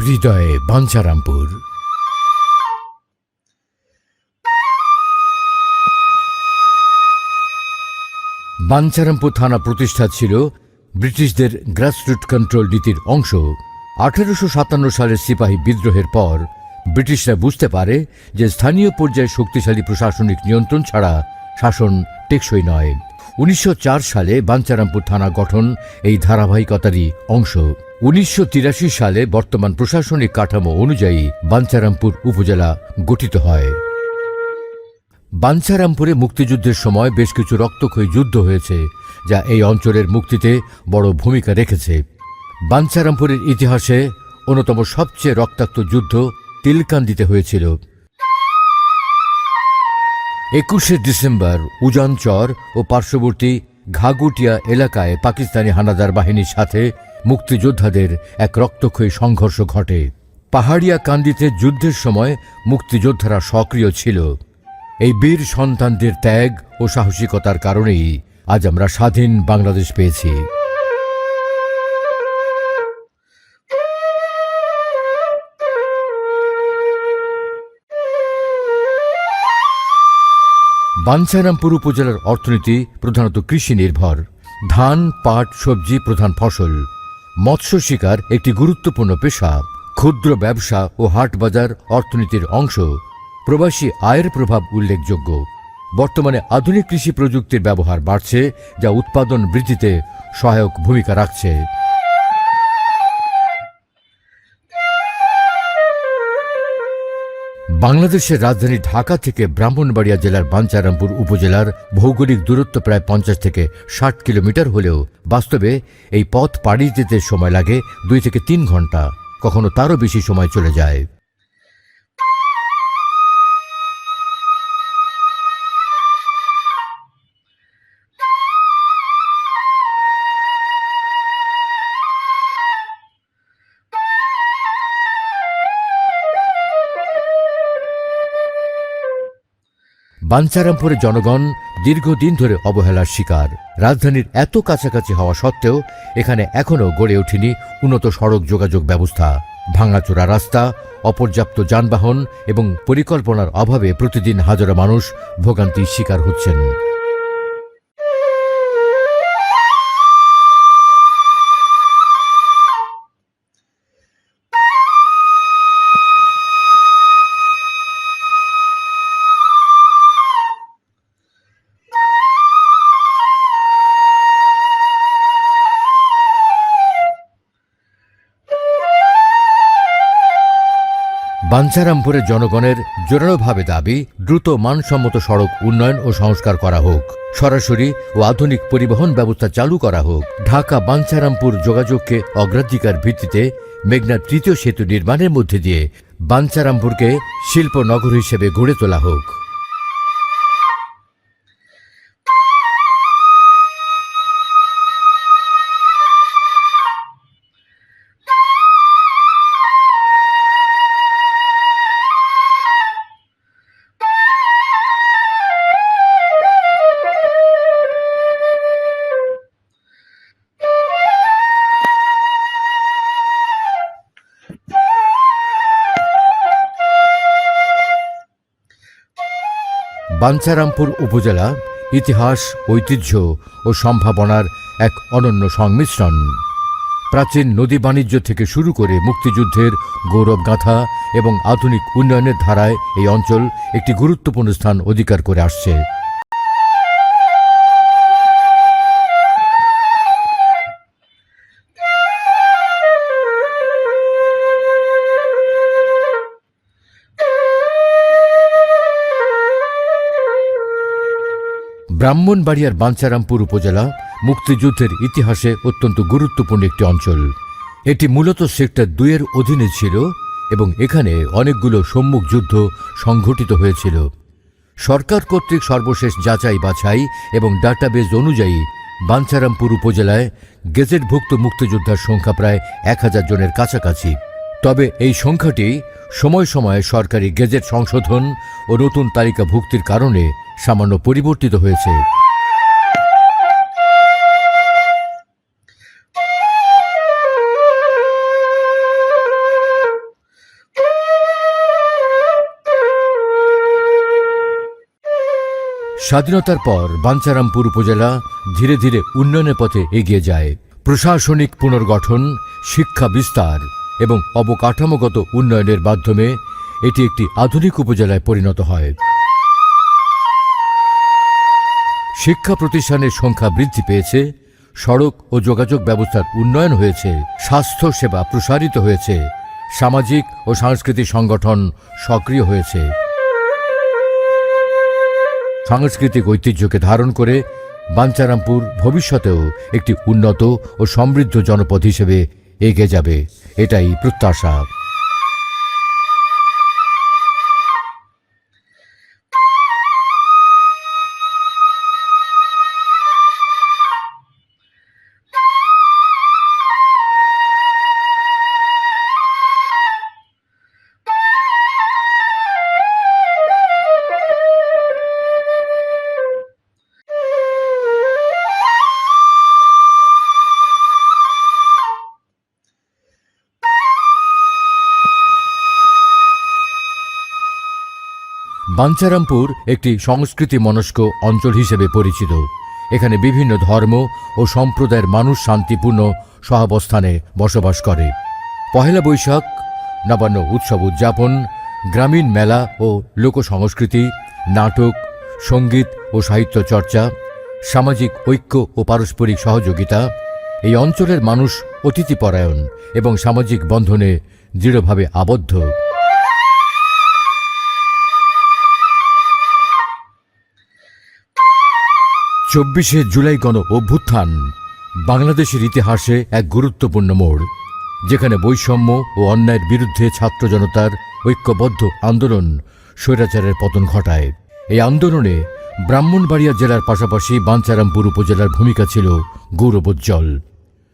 হৃদয়ে বাঞ্ছারামপুর। বাঞ্ছারামপুর থানা প্রতিষ্ঠা ছিল ব্রিটিশদের গ্রাসরুট কন্ট্রোল নীতির অংশ। 1857 সালের সিপাহী বিদ্রোহের পর ব্রিটিশরা বুঝতে পারে যে স্থানীয় পর্যায়ে শক্তিশালী প্রশাসনিক নিয়ন্ত্রণ ছাড়া শাসন টেকসই নয়। 1904 সালে বাঞ্ছারামপুর থানা গঠন এই ধারাবাহিকতারই অংশ। 1983 সালে বর্তমান প্রশাসনিক কাঠামো অনুযায়ী বাঞ্ছারামপুর উপজেলা গঠিত হয়। বাঞ্ছারামপুরে মুক্তিযুদ্ধের সময় বেশ কিছু রক্তক্ষয়ী যুদ্ধ হয়েছে, যা এই অঞ্চলের মুক্তিতে বড় ভূমিকা রেখেছে। বাঞ্ছারামপুরের ইতিহাসে অন্যতম সবচেয়ে রক্তাক্ত যুদ্ধ তিলকান্দিতে হয়েছিল। 21শে ডিসেম্বর উজানচর ও পার্শ্ববর্তী ঘাগুটিয়া এলাকায় পাকিস্তানি হানাদার বাহিনীর সাথে মুক্তিযোদ্ধাদের এক রক্তক্ষয়ী সংঘর্ষ ঘটে। পাহাড়িয়া কান্দিতে যুদ্ধের সময় মুক্তিযোদ্ধারা সক্রিয় ছিল। এই বীর সন্তানদের ত্যাগ ও সাহসিকতার কারণেই আজ আমরা স্বাধীন বাংলাদেশ পেয়েছি। বাঞ্ছারামপুর উপজেলার অর্থনীতি প্রধানত কৃষি নির্ভর। ধান, পাট, সবজি প্রধান ফসল। মৎস্য শিকার একটি গুরুত্বপূর্ণ পেশা। ক্ষুদ্র ব্যবসা ও হাট বাজার অর্থনীতির অংশ। প্রবাসী আয়ের প্রভাব উল্লেখযোগ্য। বর্তমানে আধুনিক কৃষি প্রযুক্তির ব্যবহার বাড়ছে, যা উৎপাদন বৃদ্ধিতে সহায়ক ভূমিকা রাখছে। বাংলাদেশের রাজধানী ঢাকা থেকে ব্রাহ্মণবাড়িয়া জেলার বাঞ্ছারামপুর উপজেলার ভৌগোলিক দূরত্ব প্রায় 50 থেকে 60 কিলোমিটার হলেও বাস্তবে এই পথ পাড়ি দিতে সময় লাগে 2 থেকে 3 ঘন্টা, কখনো তারও বেশি সময় চলে যায়। বাঞ্ছারামপুরের জনগণ দীর্ঘদিন ধরে অবহেলার শিকার। রাজধানীর এত কাছাকাছি হওয়া সত্ত্বেও এখানে এখনও গড়ে ওঠেনি উন্নত সড়ক যোগাযোগ ব্যবস্থা। ভাঙাচোরা রাস্তা, অপর্যাপ্ত যানবাহন এবং পরিকল্পনার অভাবে প্রতিদিন হাজারো মানুষ ভোগান্তির শিকার হচ্ছেন। বাঞ্ছারামপুরের জনগণের জোরালোভাবে দাবি দ্রুত মানসম্মত সড়ক উন্নয়ন ও সংস্কার করা হোক, সরাসরি ও আধুনিক পরিবহন ব্যবস্থা চালু করা হোক, ঢাকা বাঞ্ছারামপুর যোগাযোগকে অগ্রাধিকার ভিত্তিতে মেঘনা তৃতীয় সেতু নির্মাণের মধ্যে দিয়ে বাঞ্ছারামপুরকে শিল্প নগর হিসেবে গড়ে তোলা হোক। বাঞ্ছারামপুর উপজেলা ইতিহাস, ঐতিহ্য ও সম্ভাবনার এক অনন্য সংমিশ্রণ। প্রাচীন নদী বাণিজ্য থেকে শুরু করে মুক্তিযুদ্ধের গৌরবগাথা এবং আধুনিক উন্নয়নের ধারায় এই অঞ্চল একটি গুরুত্বপূর্ণ স্থান অধিকার করে আসছে। ব্রাহ্মণবাড়িয়ার বাঞ্ছারামপুর উপজেলা মুক্তিযুদ্ধের ইতিহাসে অত্যন্ত গুরুত্বপূর্ণ একটি অঞ্চল। এটি মূলত সেক্টর 2-এর অধীনে ছিল এবং এখানে অনেকগুলো সম্মুখ যুদ্ধ সংঘটিত হয়েছিল। সরকার কর্তৃক সর্বশেষ যাচাই বাছাই এবং ডাটাবেজ অনুযায়ী বাঞ্ছারামপুর উপজেলায় গেজেটভুক্ত মুক্তিযোদ্ধার সংখ্যা প্রায় 1000 জনের কাছাকাছি। তবে এই সংখ্যাটি সময় সময়ে সরকারি গেজেট সংশোধন ও নতুন তালিকাভুক্তির কারণে সামান্য পরিবর্তিত হয়েছে। স্বাধীনতার পর বাঞ্ছারামপুর উপজেলা ধীরে ধীরে উন্নয়নের পথে এগিয়ে যায়। প্রশাসনিক পুনর্গঠন, শিক্ষা বিস্তার এবং অবকাঠামোগত উন্নয়নের মাধ্যমে এটি একটি আধুনিক উপজেলায় পরিণত হয়। শিক্ষা প্রতিষ্ঠানের সংখ্যা বৃদ্ধি পেয়েছে, সড়ক ও যোগাযোগ ব্যবস্থার উন্নয়ন হয়েছে, স্বাস্থ্য সেবা প্রসারিত হয়েছে, সামাজিক ও সাংস্কৃতিক সংগঠন সক্রিয় হয়েছে। সাংস্কৃতিক ঐতিহ্যকে ধারণ করে বাঞ্ছারামপুর ভবিষ্যতেও একটি উন্নত ও সমৃদ্ধ জনপদ হিসেবে এগিয়ে যাবে, এটাই প্রত্যাশা। বাঞ্ছারামপুর একটি সংস্কৃতি মনস্ক অঞ্চল হিসেবে পরিচিত। এখানে বিভিন্ন ধর্ম ও সম্প্রদায়ের মানুষ শান্তিপূর্ণ সহাবস্থানে বসবাস করে। পহেলা বৈশাখ, নবান্ন উৎসব উদযাপন, গ্রামীণ মেলা ও লোকসংস্কৃতি, নাটক, সঙ্গীত ও সাহিত্য চর্চা, সামাজিক ঐক্য ও পারস্পরিক সহযোগিতা। এই অঞ্চলের মানুষ অতিথিপরায়ণ এবং সামাজিক বন্ধনে দৃঢ়ভাবে আবদ্ধ। 24শে জুলাই গণ অভ্যুত্থান বাংলাদেশের ইতিহাসে এক গুরুত্বপূর্ণ মোড়, যেখানে বৈষম্য ও অন্যায়ের বিরুদ্ধে ছাত্র জনতার ঐক্যবদ্ধ আন্দোলন স্বৈরাচারের পতন ঘটায়। এই আন্দোলনে ব্রাহ্মণবাড়িয়া জেলার পাশাপাশি বাঞ্ছারামপুর উপজেলার ভূমিকা ছিল গৌরবোজ্জ্বল।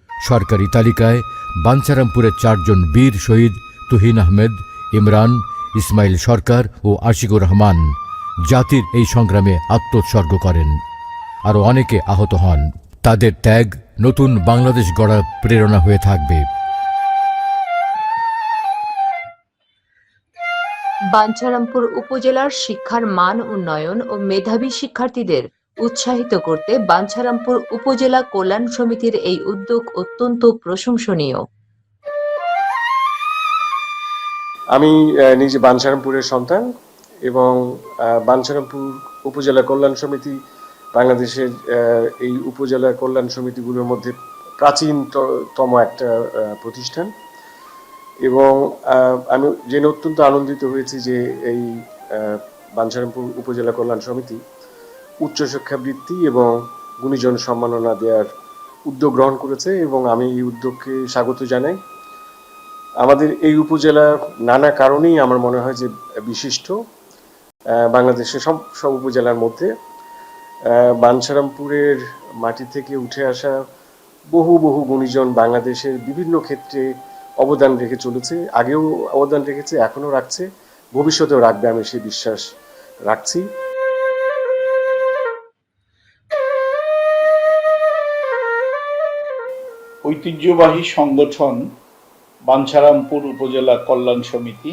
সরকারি তালিকায় বাঞ্ছারামপুরের 4 জন বীর শহীদ তুহিন আহমেদ, ইমরান, ইসমাইল সরকার ও আশিকুর রহমান জাতির এই সংগ্রামে আত্মোৎসর্গ করেন। আরও অনেকে আহত হন। তাদের ত্যাগ নতুন বাংলাদেশ গড়ার প্রেরণা হয়ে থাকবে। বাঞ্ছারামপুর উপজেলার শিক্ষার মান উন্নয়ন ও মেধাবী শিক্ষার্থীদের উৎসাহিত করতে বাঞ্ছারামপুর উপজেলা কল্যাণ সমিতির এই উদ্যোগ অত্যন্ত প্রশংসনীয়। আমি নিজে বাঞ্ছারামপুরের সন্তান এবং বাঞ্ছারামপুর উপজেলা কল্যাণ সমিতি বাংলাদেশের এই উপজেলা কল্যাণ সমিতিগুলোর মধ্যে প্রাচীনতম একটা প্রতিষ্ঠান এবং আমি জেনে অত্যন্ত আনন্দিত হয়েছি যে এই বাঞ্ছারামপুর উপজেলা কল্যাণ সমিতি উচ্চশিক্ষা বৃত্তি এবং গুণীজন সম্মাননা দেওয়ার উদ্যোগ গ্রহণ করেছে এবং আমি এই উদ্যোগকে স্বাগত জানাই। আমাদের এই উপজেলা নানা কারণেই আমার মনে হয় যে বিশিষ্ট। বাংলাদেশের সব উপজেলার মধ্যে বাঞ্ছারামপুরের মাটি থেকে উঠে আসা বহু গুণীজন বাংলাদেশের বিভিন্ন ক্ষেত্রে অবদান রেখে চলেছে, আগেও অবদান রেখেছে, এখনো রাখছে, ভবিষ্যতেও রাখবে, আমি সেই বিশ্বাস রাখছি। ঐতিহ্যবাহী সংগঠন বাঞ্ছারামপুর উপজেলা কল্যাণ সমিতি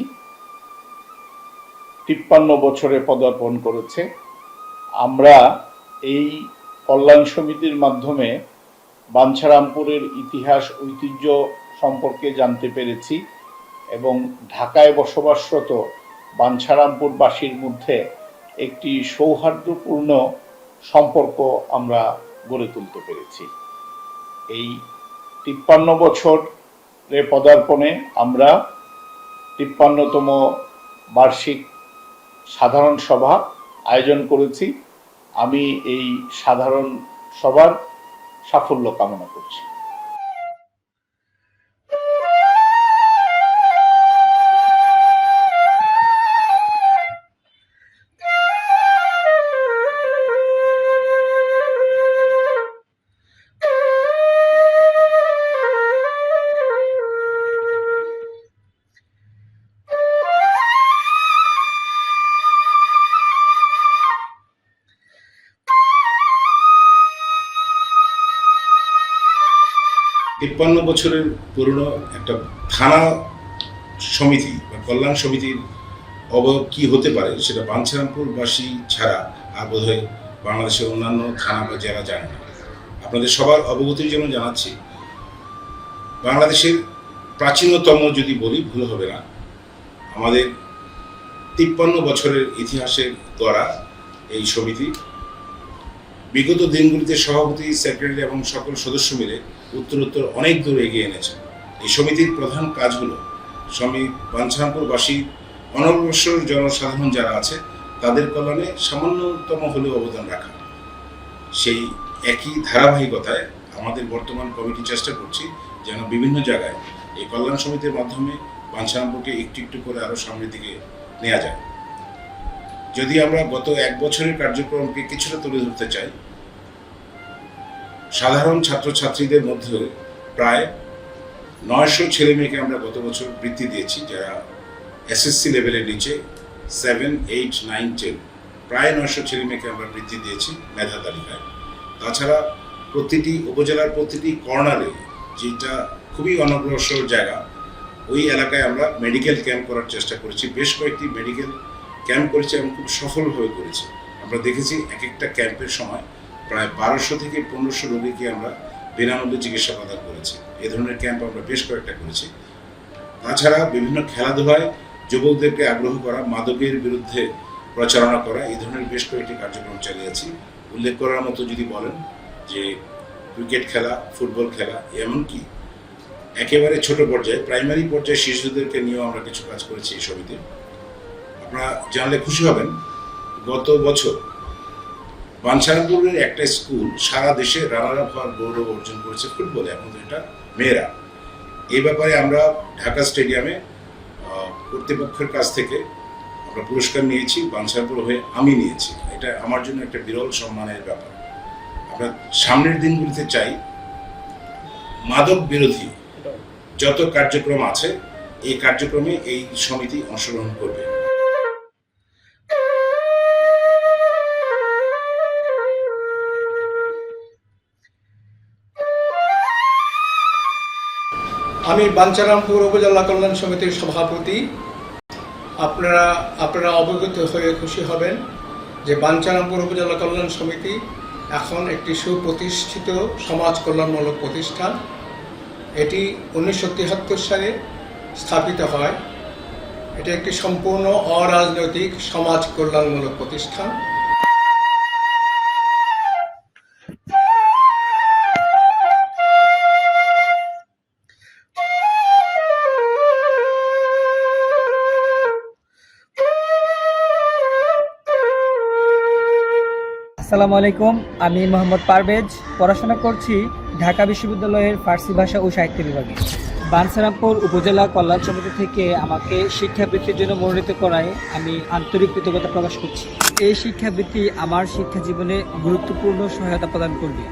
53 বছরে পদার্পণ করেছে। আমরা এই কল্যাণ সমিতির মাধ্যমে বাঞ্ছারামপুরের ইতিহাস ঐতিহ্য সম্পর্কে জানতে পেরেছি এবং ঢাকায় বসবাসরত বাঞ্ছারামপুরবাসীর মধ্যে একটি সৌহার্দ্যপূর্ণ সম্পর্ক আমরা গড়ে তুলতে পেরেছি। এই 53 বছরে পদার্পণে আমরা 53তম বার্ষিক সাধারণ সভা আয়োজন করেছি। আমি এই সাধারণ সভার সাফল্য কামনা করছি। তিপ্পান্ন বছরের পুরনো একটা থানা সমিতি বা কল্যাণ সমিতির অবয়ব কি হতে পারে সেটা বাঞ্ছারামপুরবাসী ছাড়া আর বোধহয় বাংলাদেশের অন্যান্য থানা বা জেলা জানে না। আপনাদের সবার অবগতির জন্য জানাচ্ছি, বাংলাদেশের প্রাচীনতম যদি বলি ভুল হবে না, আমাদের 53 বছরের ইতিহাসের গড়া এই সমিতি বিগত দিনগুলিতে সভাপতি, সেক্রেটারি এবং সকল সদস্য মিলে উত্তরোত্তর অনেক দূর এগিয়ে এনেছে। এই সমিতির প্রধান কাজ হলো বাঞ্ছারামপুরবাসী অনগ্রসর জনসাধারণ যারা আছে তাদের কল্যাণে সামান্যতম হলেও অবদান রাখা। সেই একই ধারাবাহিকতায় আমাদের বর্তমান কমিটি চেষ্টা করছি যেন বিভিন্ন জায়গায় এই কল্যাণ সমিতির মাধ্যমে বাঞ্ছারামপুরকে একটু একটু করে আরও সামনের দিকে নেওয়া যায়। যদি আমরা গত 1 বছরের কার্যক্রমকে কিছুটা তুলে ধরতে চাই, সাধারণ ছাত্রছাত্রীদের মধ্যে প্রায় 900 ছেলে মেয়েকে আমরা গত বছর বৃত্তি দিয়েছি, যারা এসএসসি লেভেলের নিচে 7, 8, 9, 10 প্রায় 900 ছেলে মেয়েকে আমরা বৃত্তি দিয়েছি মেধা তালিকায়। তাছাড়া প্রতিটি উপজেলার প্রতিটি কর্নারে, যেটা খুবই অনগ্রসর জায়গা, ওই এলাকায় আমরা মেডিকেল ক্যাম্প করার চেষ্টা করেছি। বেশ কয়েকটি মেডিকেল ক্যাম্প করেছি এবং খুব সফলভাবে করেছি। আমরা দেখেছি এক একটা ক্যাম্পের সময় প্রায় 1200 থেকে 1500 রোগীকে আমরা বিনামূল্যে চিকিৎসা প্রদান করেছি। এ ধরনের ক্যাম্প আমরা বেশ কয়েকটা করেছি। তাছাড়া বিভিন্ন খেলাধুলায় যুবকদেরকে আগ্রহ করা, মাদকের বিরুদ্ধে প্রচারণা করা, এই ধরনের বেশ কয়েকটি কার্যক্রম চালিয়েছি। উল্লেখ করার মতো যদি বলেন যে ক্রিকেট খেলা, ফুটবল খেলা, এমনকি একেবারে ছোট পর্যায়ে প্রাইমারি পর্যায়ে শিশুদেরকে নিয়েও আমরা কিছু কাজ করেছি এই সমিতি। আপনারা জানলে খুশি হবেন, গত বছর বাঞ্ছারামপুরের একটা স্কুল সারা দেশে রানার আপ হওয়ার গৌরব অর্জন করেছে ফুটবলে, এখন তো এটা মেয়েরা। এই ব্যাপারে আমরা ঢাকা স্টেডিয়ামে কর্তৃপক্ষের কাছ থেকে আমরা পুরস্কার নিয়েছি, বাঞ্ছারামপুর হয়ে আমি নিয়েছি। এটা আমার জন্য একটা বিরল সম্মানের ব্যাপার। আমরা সামনের দিনগুলিতে চাই মাদক বিরোধী যত কার্যক্রম আছে এই কার্যক্রমে এই সমিতি অংশগ্রহণ করবে। আমি বাঞ্ছারামপুর উপজেলা কল্যাণ সমিতির সভাপতি। আপনারা অবগত হয়ে খুশি হবেন যে বাঞ্ছারামপুর উপজেলা কল্যাণ সমিতি এখন একটি সুপ্রতিষ্ঠিত সমাজ কল্যাণমূলক প্রতিষ্ঠান। এটি 1973 সালে স্থাপিত হয়। এটি একটি সম্পূর্ণ অরাজনৈতিক সমাজ কল্যাণমূলক প্রতিষ্ঠান। আসসালামু আলাইকুম, আমি মোহাম্মদ পারভেজ, পড়াশোনা করছি ঢাকা বিশ্ববিদ্যালয়ের ফার্সি ভাষা ও সাহিত্য বিভাগে। বাঞ্ছারামপুর উপজেলা কল্যাণ সমিতি থেকে আমাকে শিক্ষাবৃত্তির জন্য মনোনীত করায় আমি আন্তরিক কৃতজ্ঞতা প্রকাশ করছি। এই শিক্ষাবৃত্তি আমার শিক্ষা জীবনে গুরুত্বপূর্ণ সহায়তা প্রদান করবে।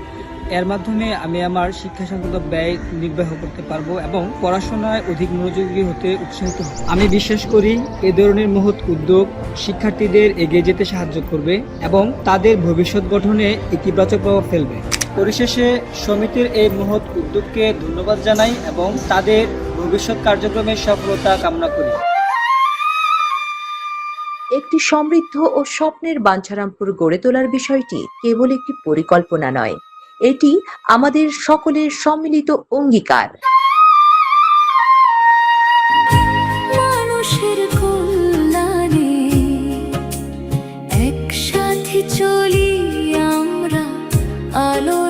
এর মাধ্যমে আমি আমার শিক্ষা সংক্রান্ত ব্যয় নির্বাহ করতে পারবো এবং পড়াশোনায় অধিক মনোযোগী হতে উৎসাহিত হব। আমি বিশ্বাস করি এ ধরনের মহৎ উদ্যোগ শিক্ষার্থীদের এগিয়ে যেতে সাহায্য করবে এবং তাদের ভবিষ্যৎ গঠনে ইতিবাচক প্রভাব ফেলবে। পরিশেষে সমিতির এই মহৎ উদ্যোগকে ধন্যবাদ জানাই এবং তাদের ভবিষ্যৎ কার্যক্রমের সফলতা কামনা করি। একটি সমৃদ্ধ ও স্বপ্নের বাঞ্ছারামপুর গড়ে তোলার বিষয়টি কেবল একটি পরিকল্পনা নয়, এটি আমাদের সকলের সম্মিলিত অঙ্গীকার। মানুষের কল্যাণে একসাথে চলি আমরা আলো